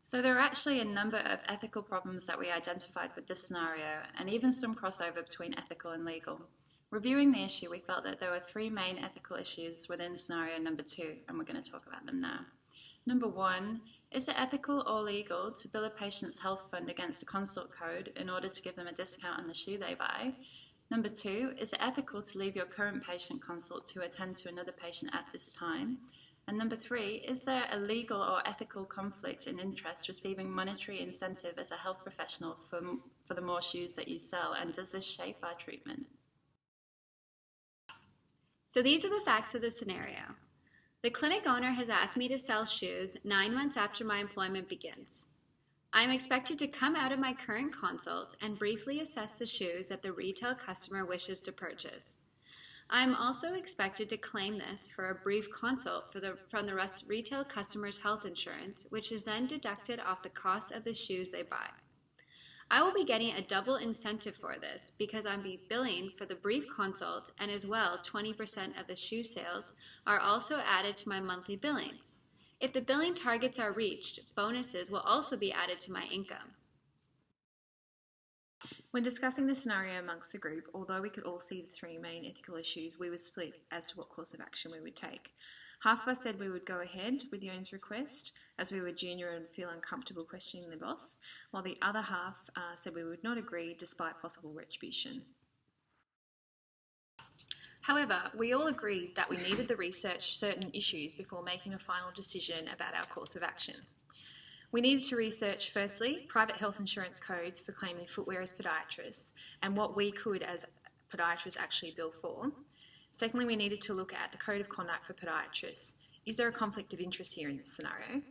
So there are actually a number of ethical problems that we identified with this scenario, and even some crossover between ethical and legal. Reviewing the issue, we felt that there were three main ethical issues within scenario number 2, and we're going to talk about them now. Number 1, is it ethical or legal to bill a patient's health fund against a consult code in order to give them a discount on the shoe they buy? Number 2, is it ethical to leave your current patient consult to attend to another patient at this time? And number 3, is there a legal or ethical conflict in interest receiving monetary incentive as a health professional for the more shoes that you sell, and does this shape our treatment? So these are the facts of the scenario. The clinic owner has asked me to sell shoes 9 months after my employment begins. I am expected to come out of my current consult and briefly assess the shoes that the retail customer wishes to purchase. I am also expected to claim this for a brief consult from the retail customer's health insurance, which is then deducted off the cost of the shoes they buy. I will be getting a double incentive for this because I'll be billing for the brief consult, and as well 20% of the shoe sales are also added to my monthly billings. If the billing targets are reached, bonuses will also be added to my income. When discussing the scenario amongst the group, although we could all see the three main ethical issues, we were split as to what course of action we would take. Half of us said we would go ahead with the owner's request, as we were junior and feel uncomfortable questioning the boss, while the other half said we would not agree despite possible retribution. However, we all agreed that we needed to research certain issues before making a final decision about our course of action. We needed to research, firstly, private health insurance codes for claiming footwear as podiatrists and what we could as podiatrists actually bill for. Secondly, we needed to look at the code of conduct for podiatrists. Is there a conflict of interest here in this scenario?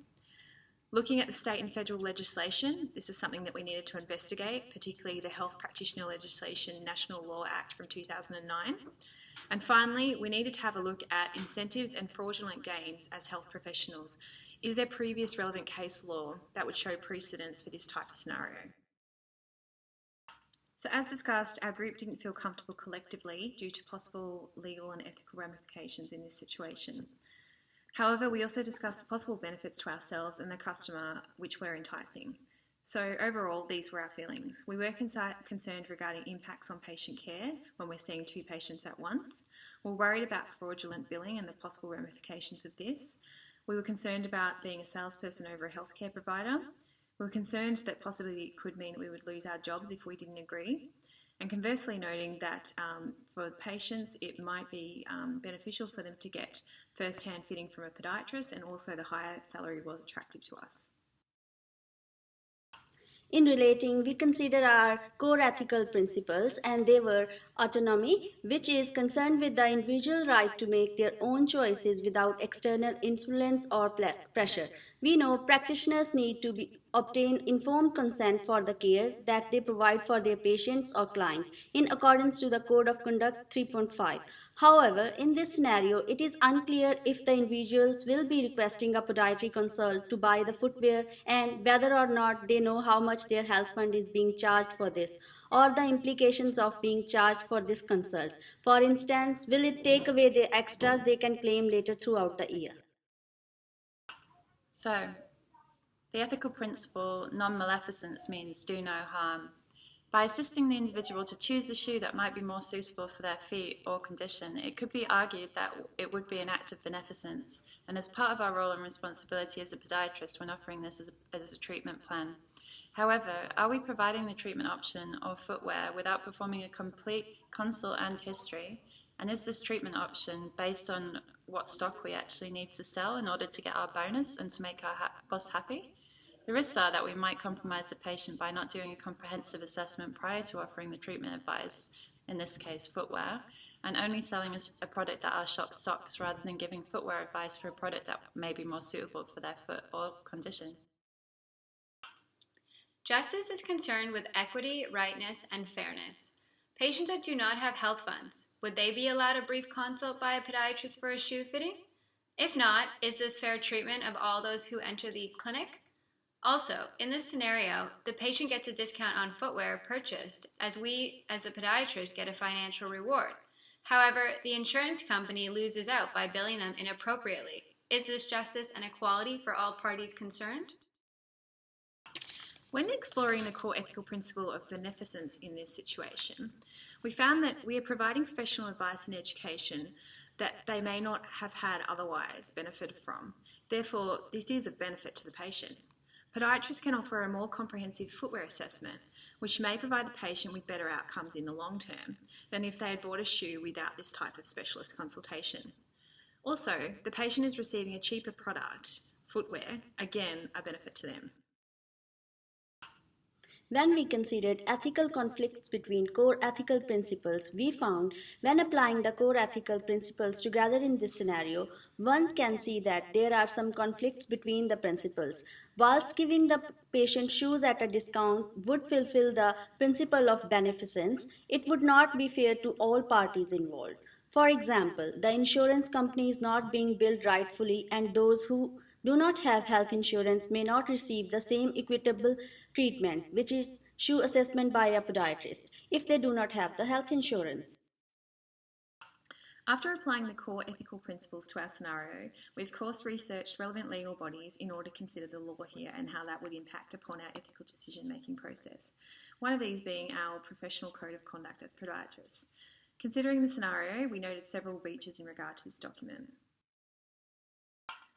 Looking at the state and federal legislation, this is something that we needed to investigate, particularly the Health Practitioner Legislation National Law Act from 2009. And finally, we needed to have a look at incentives and fraudulent gains as health professionals. Is there previous relevant case law that would show precedence for this type of scenario? So as discussed, our group didn't feel comfortable collectively due to possible legal and ethical ramifications in this situation. However, we also discussed the possible benefits to ourselves and the customer, which were enticing. So overall, these were our feelings. We were concerned regarding impacts on patient care when we're seeing 2 patients at once. We're worried about fraudulent billing and the possible ramifications of this. We were concerned about being a salesperson over a healthcare provider. We were concerned that possibly it could mean that we would lose our jobs if we didn't agree. And conversely, noting that for patients, it might be beneficial for them to get first-hand fitting from a podiatrist, and also the higher salary was attractive to us. In relating, we consider our core ethical principles, and they were autonomy, which is concerned with the individual right to make their own choices without external influence or pressure. We know practitioners need to obtain informed consent for the care that they provide for their patients or client in accordance to the Code of Conduct 3.5. However, in this scenario, it is unclear if the individuals will be requesting a podiatry consult to buy the footwear and whether or not they know how much their health fund is being charged for this, or the implications of being charged for this consult. For instance, will it take away the extras they can claim later throughout the year? So, the ethical principle, non-maleficence, means do no harm. By assisting the individual to choose a shoe that might be more suitable for their feet or condition, it could be argued that it would be an act of beneficence, and as part of our role and responsibility as a podiatrist when offering this as a treatment plan. However, are we providing the treatment option or footwear without performing a complete consult and history? And is this treatment option based on what stock we actually need to sell in order to get our bonus and to make our boss happy? The risks are that we might compromise the patient by not doing a comprehensive assessment prior to offering the treatment advice, in this case footwear, and only selling a product that our shop stocks rather than giving footwear advice for a product that may be more suitable for their foot or condition. Justice is concerned with equity, rightness, and fairness. Patients that do not have health funds, would they be allowed a brief consult by a podiatrist for a shoe fitting? If not, is this fair treatment of all those who enter the clinic? Also, in this scenario, the patient gets a discount on footwear purchased, as we, as a podiatrist, get a financial reward. However, the insurance company loses out by billing them inappropriately. Is this justice and equality for all parties concerned? When exploring the core ethical principle of beneficence in this situation, we found that we are providing professional advice and education that they may not have had otherwise benefited from. Therefore, this is of benefit to the patient. Podiatrists can offer a more comprehensive footwear assessment, which may provide the patient with better outcomes in the long term than if they had bought a shoe without this type of specialist consultation. Also, the patient is receiving a cheaper product, footwear, again a benefit to them. When we considered ethical conflicts between core ethical principles, we found when applying the core ethical principles together in this scenario, one can see that there are some conflicts between the principles. Whilst giving the patient shoes at a discount would fulfill the principle of beneficence, it would not be fair to all parties involved. For example, the insurance company is not being billed rightfully, and those who do not have health insurance may not receive the same equitable treatment, which is shoe assessment by a podiatrist, if they do not have the health insurance. After applying the core ethical principles to our scenario, we of course researched relevant legal bodies in order to consider the law here and how that would impact upon our ethical decision-making process. One of these being our professional code of conduct as podiatrists. Considering the scenario, we noted several breaches in regard to this document.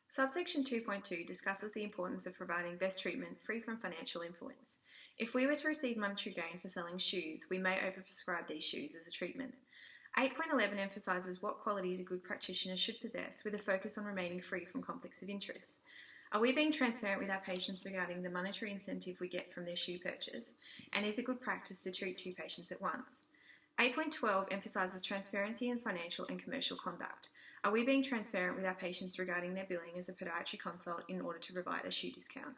Subsection 2.2 discusses the importance of providing best treatment free from financial influence. If we were to receive monetary gain for selling shoes, we may overprescribe these shoes as a treatment. 8.11 emphasises what qualities a good practitioner should possess with a focus on remaining free from conflicts of interest. Are we being transparent with our patients regarding the monetary incentive we get from their shoe purchase? And is it good practice to treat two patients at once? 8.12 emphasises transparency in financial and commercial conduct. Are we being transparent with our patients regarding their billing as a podiatry consult in order to provide a shoe discount?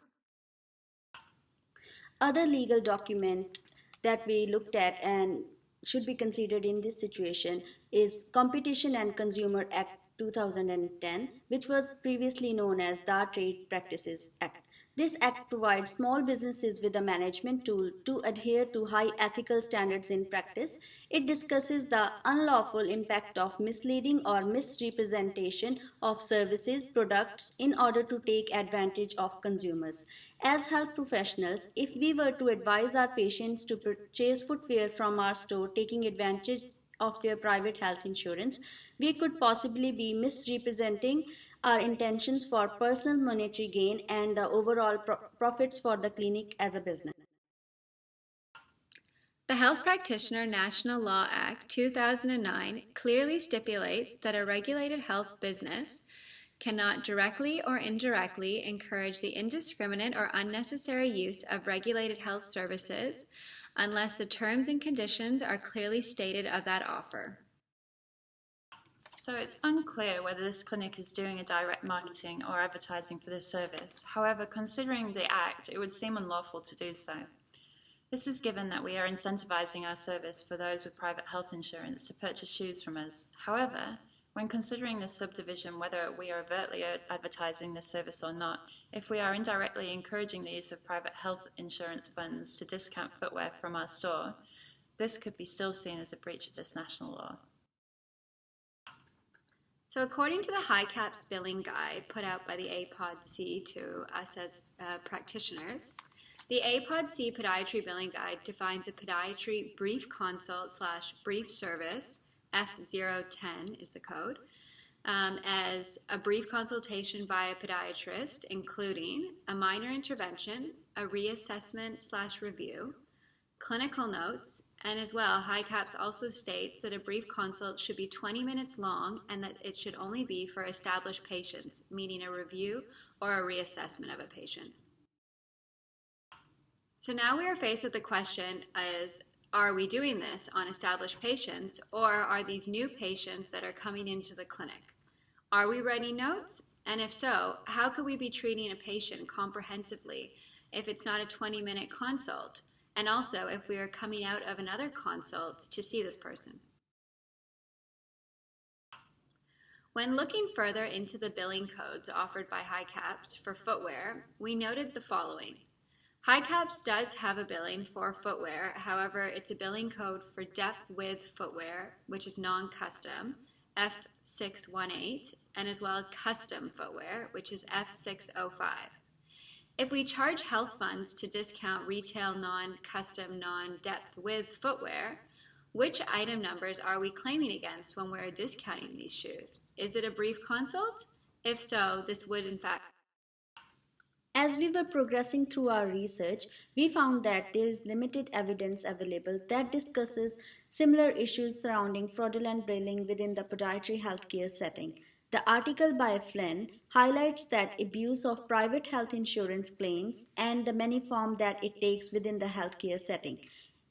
Other legal document that we looked at and should be considered in this situation is Competition and Consumer Act 2010, which was previously known as the Trade Practices Act. This act provides small businesses with a management tool to adhere to high ethical standards in practice. It discusses the unlawful impact of misleading or misrepresentation of services, products in order to take advantage of consumers. As health professionals, if we were to advise our patients to purchase footwear from our store taking advantage of their private health insurance, we could possibly be misrepresenting our intentions for personal monetary gain and the overall profits for the clinic as a business. The Health Practitioner National Law Act 2009 clearly stipulates that a regulated health business cannot directly or indirectly encourage the indiscriminate or unnecessary use of regulated health services unless the terms and conditions are clearly stated of that offer. So it's unclear whether this clinic is doing a direct marketing or advertising for this service. However, considering the Act, it would seem unlawful to do so. This is given that we are incentivizing our service for those with private health insurance to purchase shoes from us. However, when considering this subdivision, whether we are overtly advertising this service or not, if we are indirectly encouraging the use of private health insurance funds to discount footwear from our store, this could be still seen as a breach of this national law. So according to the HICAP's billing guide put out by the APOD-C to us as practitioners, the APOD-C Podiatry Billing Guide defines a podiatry brief consult / brief service, F010 is the code, as a brief consultation by a podiatrist, including a minor intervention, a reassessment / review, clinical notes, and as well, HICAPS also states that a brief consult should be 20 minutes long and that it should only be for established patients, meaning a review or a reassessment of a patient. So now we are faced with the question is, are we doing this on established patients, or are these new patients that are coming into the clinic? Are we writing notes? And if so, how could we be treating a patient comprehensively if it's not a 20-minute consult? And also if we are coming out of another consult to see this person. When looking further into the billing codes offered by HICAPS for footwear, we noted the following. HICAPS does have a billing for footwear, however, it's a billing code for depth width footwear, which is non-custom, F618, and as well custom footwear, which is F605. If we charge health funds to discount retail non-custom, non-depth width footwear, which item numbers are we claiming against when we're discounting these shoes? Is it a brief consult? If so, this would in fact. As we were progressing through our research, we found that there is limited evidence available that discusses similar issues surrounding fraudulent billing within the podiatry healthcare setting. The article by Flynn highlights that abuse of private health insurance claims and the many forms that it takes within the healthcare setting.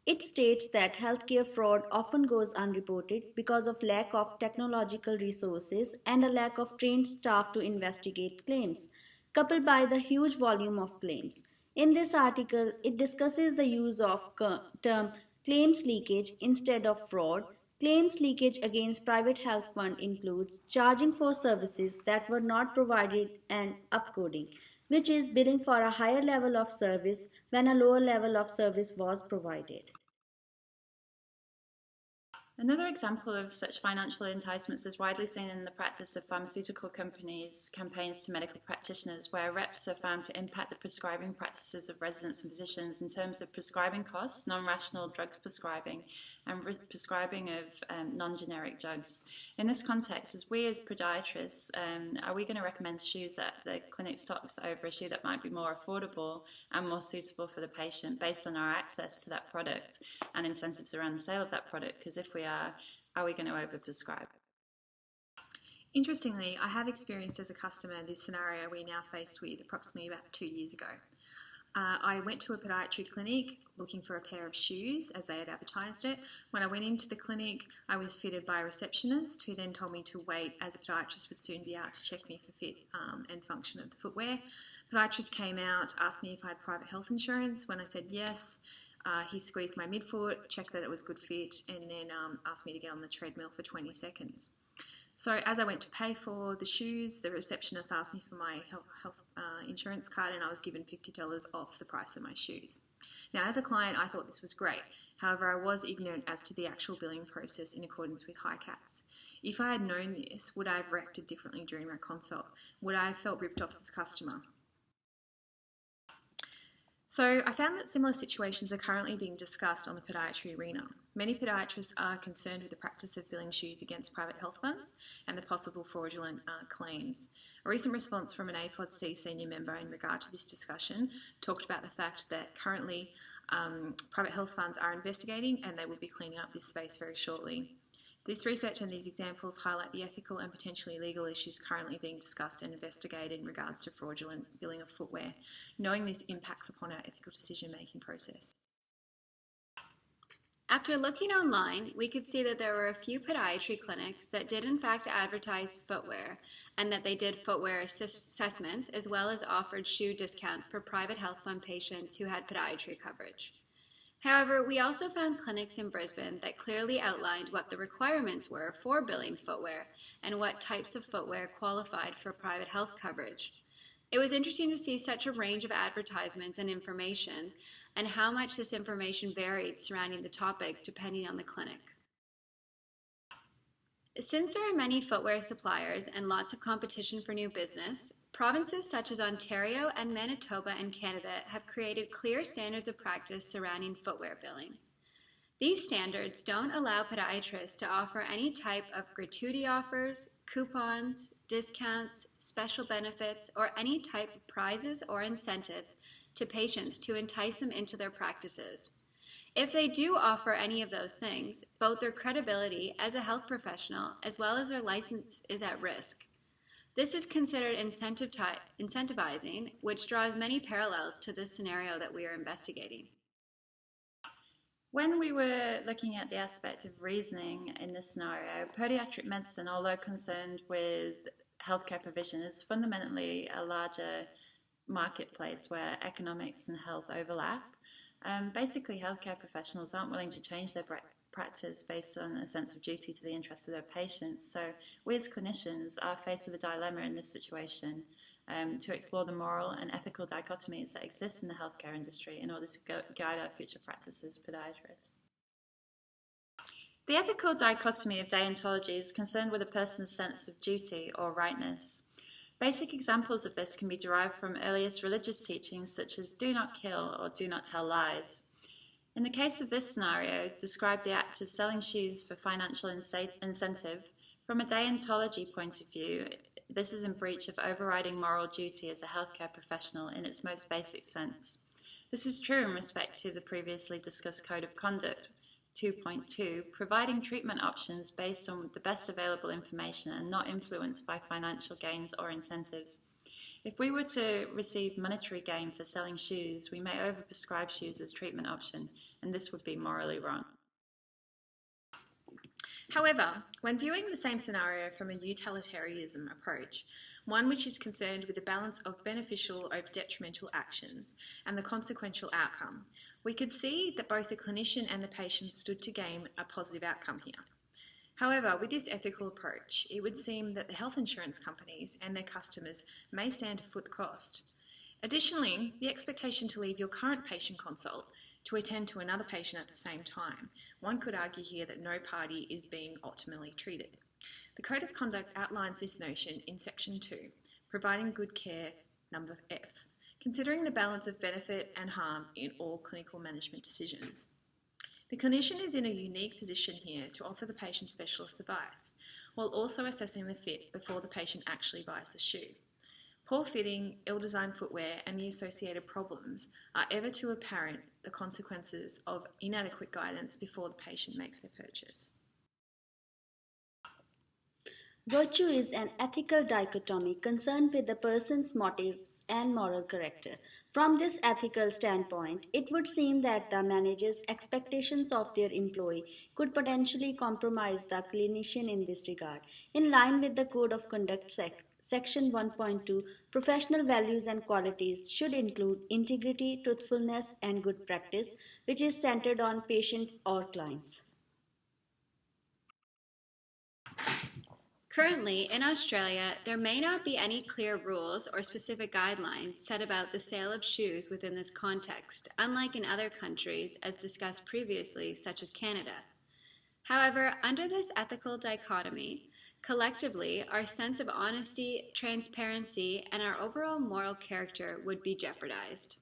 It states that healthcare fraud often goes unreported because of lack of technological resources and a lack of trained staff to investigate claims, coupled by the huge volume of claims. In this article, it discusses the use of term claims leakage instead of fraud. Claims leakage against private health fund includes charging for services that were not provided and upcoding, which is billing for a higher level of service when a lower level of service was provided. Another example of such financial enticements is widely seen in the practice of pharmaceutical companies' campaigns to medical practitioners, where reps are found to impact the prescribing practices of residents and physicians in terms of prescribing costs, non-rational drugs prescribing, and prescribing of non-generic drugs. In this context, as podiatrists, are we going to recommend shoes that the clinic stocks over a shoe that might be more affordable and more suitable for the patient based on our access to that product and incentives around the sale of that product? Because if we are we going to overprescribe? Interestingly, I have experienced as a customer this scenario we're now faced with approximately about 2 years ago. I went to a podiatry clinic looking for a pair of shoes as they had advertised it. When I went into the clinic, I was fitted by a receptionist who then told me to wait as a podiatrist would soon be out to check me for fit and function of the footwear. Podiatrist came out, asked me if I had private health insurance. When I said yes, he squeezed my midfoot, checked that it was good fit, and then asked me to get on the treadmill for 20 seconds. So as I went to pay for the shoes, the receptionist asked me for my health insurance card, and I was given $50 off the price of my shoes. Now, as a client, I thought this was great. However, I was ignorant as to the actual billing process in accordance with high caps. If I had known this, would I have reacted differently during my consult? Would I have felt ripped off as a customer? So I found that similar situations are currently being discussed on the podiatry arena. Many podiatrists are concerned with the practice of billing shoes against private health funds and the possible fraudulent claims. A recent response from an APOD-C senior member in regard to this discussion talked about the fact that currently private health funds are investigating and they will be cleaning up this space very shortly. This research and these examples highlight the ethical and potentially legal issues currently being discussed and investigated in regards to fraudulent billing of footwear. Knowing this impacts upon our ethical decision-making process. After looking online, we could see that there were a few podiatry clinics that did in fact advertise footwear and that they did footwear assessments as well as offered shoe discounts for private health fund patients who had podiatry coverage. However, we also found clinics in Brisbane that clearly outlined what the requirements were for billing footwear and what types of footwear qualified for private health coverage. It was interesting to see such a range of advertisements and information and how much this information varied surrounding the topic depending on the clinic. Since there are many footwear suppliers and lots of competition for new business, provinces such as Ontario and Manitoba in Canada have created clear standards of practice surrounding footwear billing. These standards don't allow podiatrists to offer any type of gratuity offers, coupons, discounts, special benefits, or any type of prizes or incentives to patients to entice them into their practices. If they do offer any of those things, both their credibility as a health professional as well as their license is at risk. This is considered incentivizing, which draws many parallels to this scenario that we are investigating. When we were looking at the aspect of reasoning in this scenario, podiatric medicine, although concerned with healthcare provision, is fundamentally a larger marketplace where economics and health overlap. Basically, healthcare professionals aren't willing to change their practice based on a sense of duty to the interests of their patients. So we as clinicians are faced with a dilemma in this situation to explore the moral and ethical dichotomies that exist in the healthcare industry in order to guide our future practice as podiatrists. The ethical dichotomy of deontology is concerned with a person's sense of duty or rightness. Basic examples of this can be derived from earliest religious teachings such as do not kill or do not tell lies. In the case of this scenario, describe the act of selling shoes for financial incentive. From a deontology point of view, this is in breach of overriding moral duty as a healthcare professional in its most basic sense. This is true in respect to the previously discussed Code of Conduct 2.2, providing treatment options based on the best available information and not influenced by financial gains or incentives. If we were to receive monetary gain for selling shoes, we may overprescribe shoes as treatment option, and this would be morally wrong. However, when viewing the same scenario from a utilitarianism approach, one which is concerned with the balance of beneficial over detrimental actions and the consequential outcome, we could see that both the clinician and the patient stood to gain a positive outcome here. However, with this ethical approach, it would seem that the health insurance companies and their customers may stand to foot the cost. Additionally, the expectation to leave your current patient consult to attend to another patient at the same time, one could argue here that no party is being optimally treated. The Code of Conduct outlines this notion in Section 2, providing good care, number F, considering the balance of benefit and harm in all clinical management decisions. The clinician is in a unique position here to offer the patient specialist advice, while also assessing the fit before the patient actually buys the shoe. Poor fitting, ill-designed footwear and the associated problems are ever too apparent the consequences of inadequate guidance before the patient makes their purchase. Virtue is an ethical dichotomy concerned with the person's motives and moral character. From this ethical standpoint, it would seem that the manager's expectations of their employee could potentially compromise the clinician in this regard. In line with the Code of Conduct Section 1.2, professional values and qualities should include integrity, truthfulness, and good practice, which is centered on patients or clients. Currently, in Australia, there may not be any clear rules or specific guidelines set about the sale of shoes within this context, unlike in other countries, as discussed previously, such as Canada. However, under this ethical dichotomy, collectively, our sense of honesty, transparency, and our overall moral character would be jeopardized.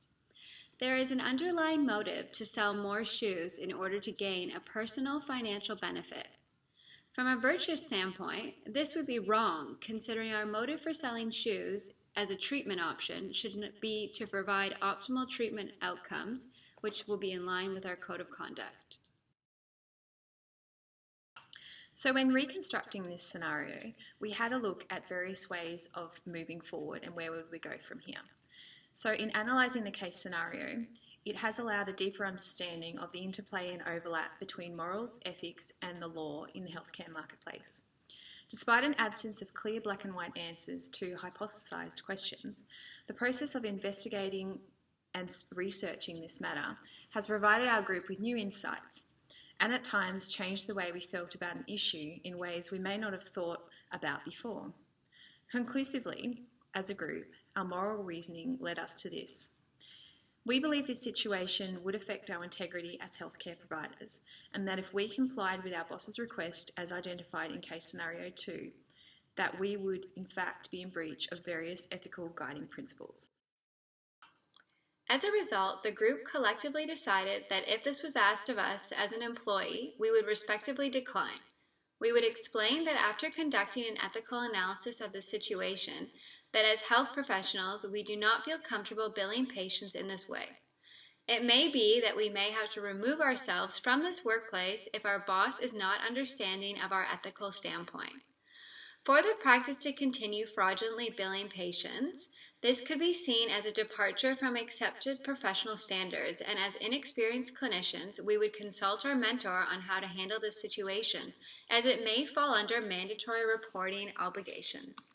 There is an underlying motive to sell more shoes in order to gain a personal financial benefit. From a virtuous standpoint, this would be wrong, considering our motive for selling shoes as a treatment option should be to provide optimal treatment outcomes, which will be in line with our Code of Conduct. So when reconstructing this scenario, we had a look at various ways of moving forward and where would we go from here. So in analysing the case scenario, it has allowed a deeper understanding of the interplay and overlap between morals, ethics, and the law in the healthcare marketplace. Despite an absence of clear black and white answers to hypothesised questions, the process of investigating and researching this matter has provided our group with new insights and at times changed the way we felt about an issue in ways we may not have thought about before. Conclusively, as a group, our moral reasoning led us to this. We believe this situation would affect our integrity as healthcare providers, and that if we complied with our boss's request as identified in case scenario 2, that we would in fact be in breach of various ethical guiding principles. As a result, the group collectively decided that if this was asked of us as an employee, we would respectively decline. We would explain that after conducting an ethical analysis of the situation, that as health professionals, we do not feel comfortable billing patients in this way. It may be that we may have to remove ourselves from this workplace if our boss is not understanding of our ethical standpoint. For the practice to continue fraudulently billing patients, this could be seen as a departure from accepted professional standards, and as inexperienced clinicians, we would consult our mentor on how to handle this situation, as it may fall under mandatory reporting obligations.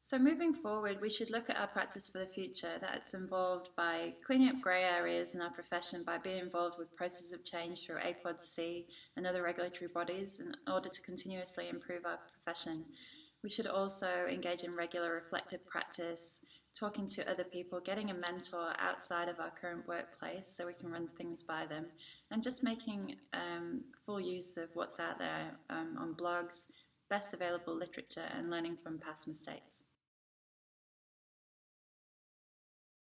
So moving forward, we should look at our practice for the future that's involved by cleaning up grey areas in our profession by being involved with processes of change through APOD-C and other regulatory bodies in order to continuously improve our profession. We should also engage in regular reflective practice talking to other people, getting a mentor outside of our current workplace so we can run things by them, and just making full use of what's out there on blogs, best available literature, and learning from past mistakes.